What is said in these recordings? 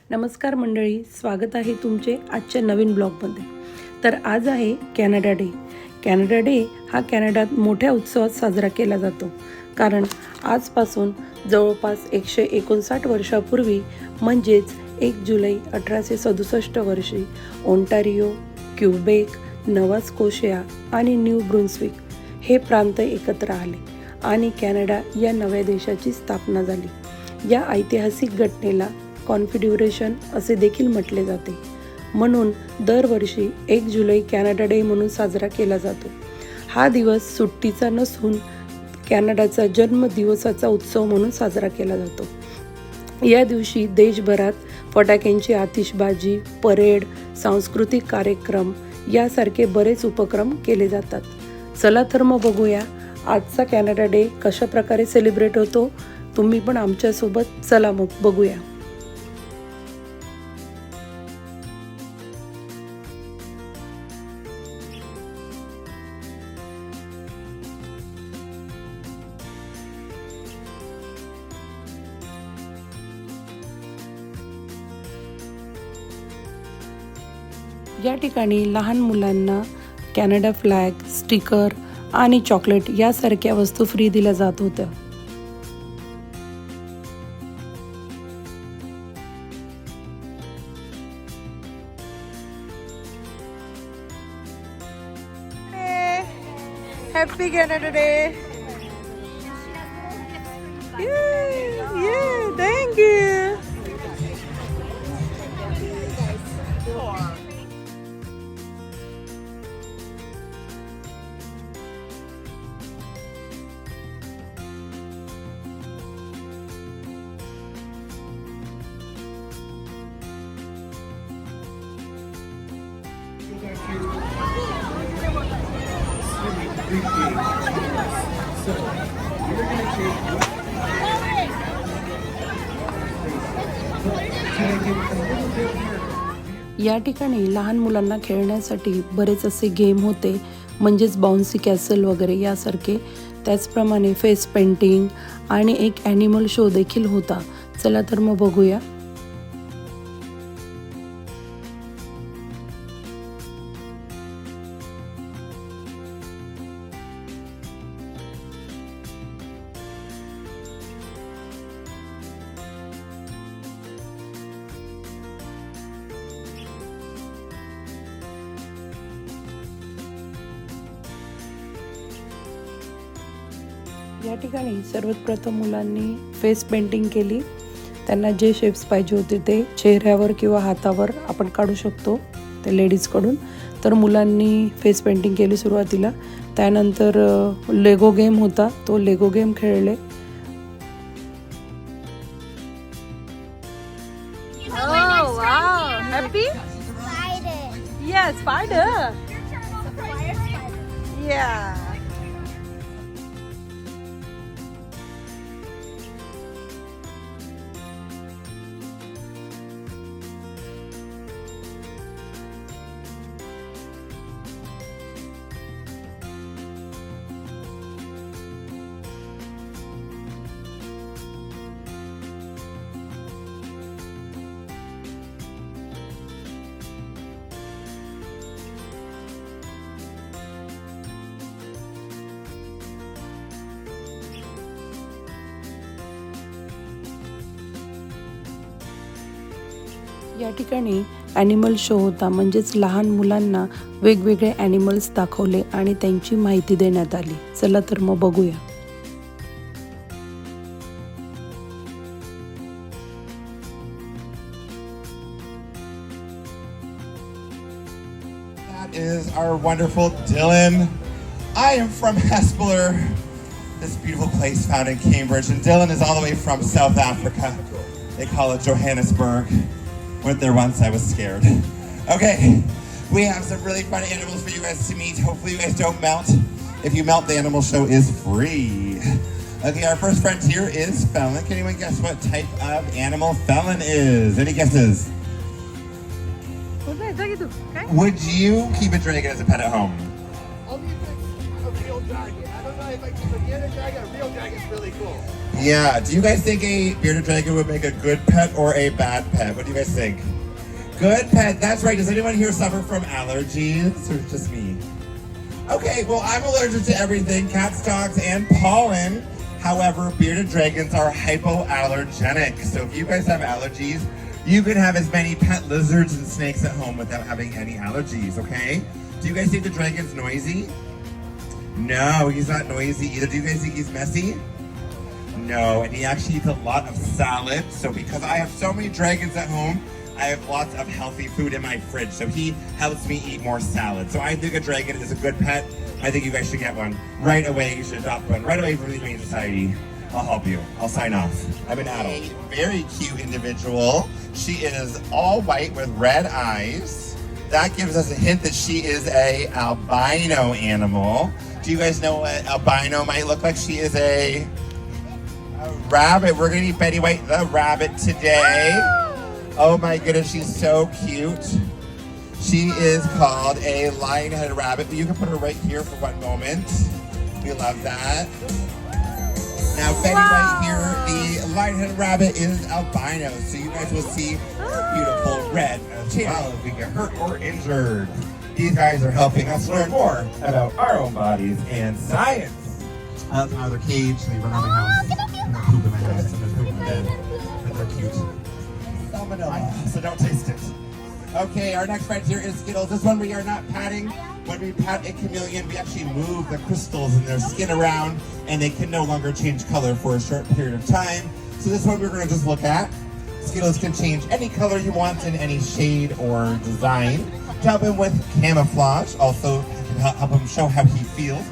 नमस्कार मंडळी, स्वागत आहे तुमचे आजच्या नवीन ब्लॉगमध्ये. तर आज आहे कॅनडा डे. कॅनडा डे हा कॅनडात मोठ्या उत्सवात साजरा केला जातो. कारण आजपासून जवळपास 159 वर्षापूर्वी म्हणजेच 1 जुलै 1867 वर्षी ओंटारियो, क्यूबेक, नवा स्कोशिया आणि न्यू ब्रुन्सविक हे प्रांत एकत्र आले आणि कॅनडा या नव्या देशाची स्थापना झाली. या ऐतिहासिक घटनेला कॉन्फिडरेशन असे देखील म्हटले जाते. म्हणून दरवर्षी 1 जुलै कॅनडा डे म्हणून साजरा केला जातो. हा दिवस सुट्टीचा नसून कॅनडाचा जन्मदिवसाचा उत्सव म्हणून साजरा केला जातो. या दिवशी देशभरात फटाक्यांची आतिषबाजी, परेड, सांस्कृतिक कार्यक्रम यासारखे बरेच उपक्रम केले जातात. चला तर मग बघूया आजचा कॅनडा डे कशा प्रकारे सेलिब्रेट होतो. तुम्ही पण आमच्यासोबत चला मग बघूया. या ठिकाणी लहान मुलांना कॅनडा फ्लॅग, स्टिकर आणि चॉकलेट यासारख्या वस्तू फ्री दिल्या जात होत्या. Happy Canada Day! Yeah, thank you. या ठिकाणी लहान मुलांना खेळण्यासाठी बरेच असे गेम होते, म्हणजेच बाउन्सी कॅसल वगैरे यासारखे. त्याचप्रमाणे फेस पेंटिंग आणि एक ॲनिमल शो देखील होता. चला तर मग बघूया. या ठिकाणी सर्वात प्रथम मुलांनी फेस पेंटिंग केली. त्यांना जे शेप्स पाहिजे होते ते चेहऱ्यावर किंवा हातावर आपण काढू शकतो ते लेडीजकडून. तर मुलांनी फेस पेंटिंग केली सुरुवातीला. त्यानंतर लेगो गेम होता, तो लेगो गेम खेळले. Oh wow! Happy? Yes, spider. Yeah. या ठिकाणी ॲनिमल शो होता, म्हणजेच लहान मुलांना वेगवेगळे ॲनिमल्स दाखवले आणि त्यांची माहिती देण्यात आली. चला तर मग बघूया. That is our wonderful Dylan. I am from Hespeler, this beautiful place found in Cambridge, and Dylan is all the way from South Africa. They call it Johannesburg. Went there once, I was scared. Okay, we have some really fun animals for you guys to meet. Hopefully you guys don't melt. If you melt, the animal show is free. Okay, our first friend here is Felon. Can anyone guess what type of animal Felon is? Any guesses? Would you keep a dragon as a pet at home? I'll be a real dragon. I don't Yeah, do you guys think a bearded dragon would make a good pet or a bad pet? What do you guys think? Good pet, that's right. Does anyone here suffer from allergies or just me? Okay, well, I'm allergic to everything, cats, dogs, and pollen. However, bearded dragons are hypoallergenic. So if you guys have allergies, you can have as many pet lizards and snakes at home without having any allergies, okay? Do you guys think the dragon's noisy? No, he's not noisy either. Do you guys think he's messy? No, and he actually eats a lot of salad. So because I have so many dragons at home, I have lots of healthy food in my fridge. So he helps me eat more salad. So I think a dragon is a good pet. I think you guys should get one. Right away, you should adopt one. Right away from the Humane Society. I'll help you. I'll sign off. I'm an adult. A very cute individual. She is all white with red eyes. That gives us a hint that she is a albino animal. Do you guys know what albino might look like? She is a rabbit. We're gonna eat Betty White the rabbit today. Oh my goodness, she's so cute. She is called a lion-headed rabbit. You can put her right here for one moment. We love that. Now Betty White here, the lion-headed rabbit is albino, so you guys will see beautiful red as well if we get hurt or injured. These guys are helping us learn more about our own bodies and science. That's another cage. They run around the house. And they poop in my house and they poop in the bed. But they're cute. Salmonella, so don't taste it. Okay, our next friend here is Skittles. This one we are not patting. When we pat a chameleon, we actually move the crystals in their skin around and they can no longer change color for a short period of time. So this one we're gonna just look at. Skittles can change any color he wants in any shade or design. To help him with camouflage, also can help him show how he feels.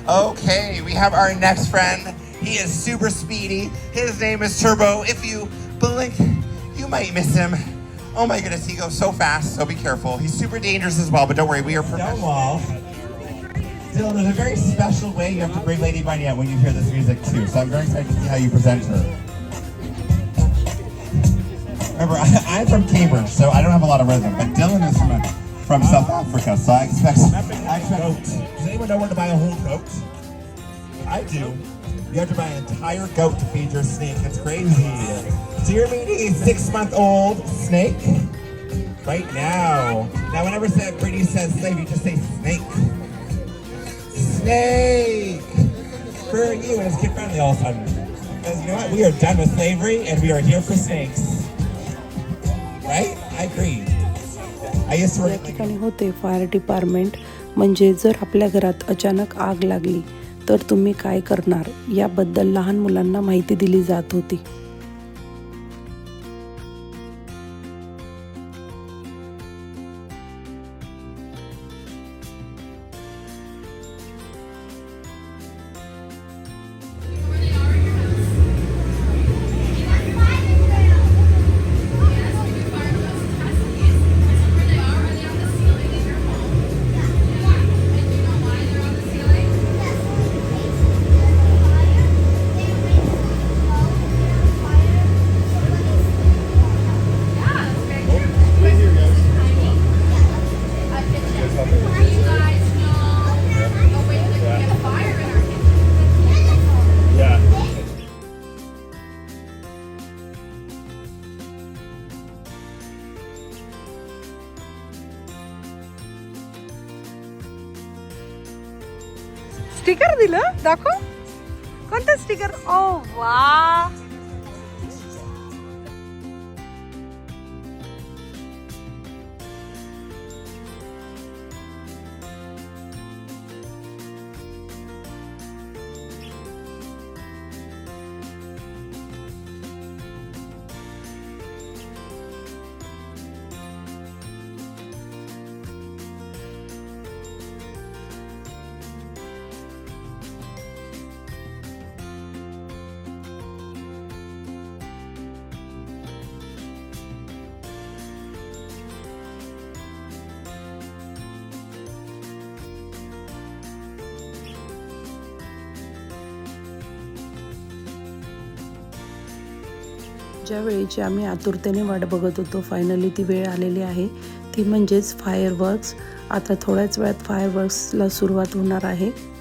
Okay, we have our next friend. He is super speedy. His name is Turbo. If you blink, you might miss him. Oh my goodness, he goes so fast, so be careful. He's super dangerous as well, but don't worry, we are professional. Dylan, there's a very special way you have to bring Lady Bunny out when you hear this music too, so I'm very excited to see how you present her. Remember, I'm from Cambridge, so I don't have a lot of rhythm, but Dylan is from South Africa, so I expect goat. Does anyone know where to buy a whole goat? I do. You have to buy an entire goat to feed your snake. That's crazy. So you're meeting a 6-month-old snake right now. Now, whenever Brittany says slave, you just say snake. Snake! For you, and it's kid friendly all of a sudden. Because you know what? We are done with slavery, and we are here for snakes. Right? I agree. I used to या ठिकाणी होते fire department. म्हणजे जर आपल्या घरात अचानक आग लागली तर तुम्ही काय करणार याबद्दल लहान मुलांना माहिती दिली जात होती. स्टिकर दिलं दाखव कोणतं स्टिकर ओ वा ज्या वेळेची आम्ही आतुरतेने वाट बघत होतो, फायनली ती वेळ आलेली आहे. ती म्हणजेच फायरवर्क्स. आता थोड्याच वेळात फायरवर्क्सला सुरुवात होणार आहे.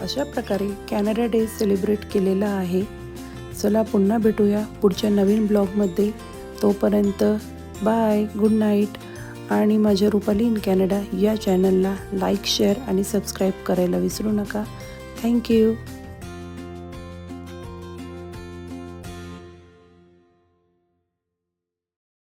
अशा प्रकारे कॅनडा डे सेलिब्रेट केलेला आहे. चला पुन्हा भेटूया पुढच्या नवीन ब्लॉगमध्ये. तोपर्यंत बाय, गुड नाईट. आणि माझ्या रुपाली इन कॅनडा या चॅनलला लाईक, शेअर आणि सबस्क्राईब करायला विसरू नका. थँक्यू.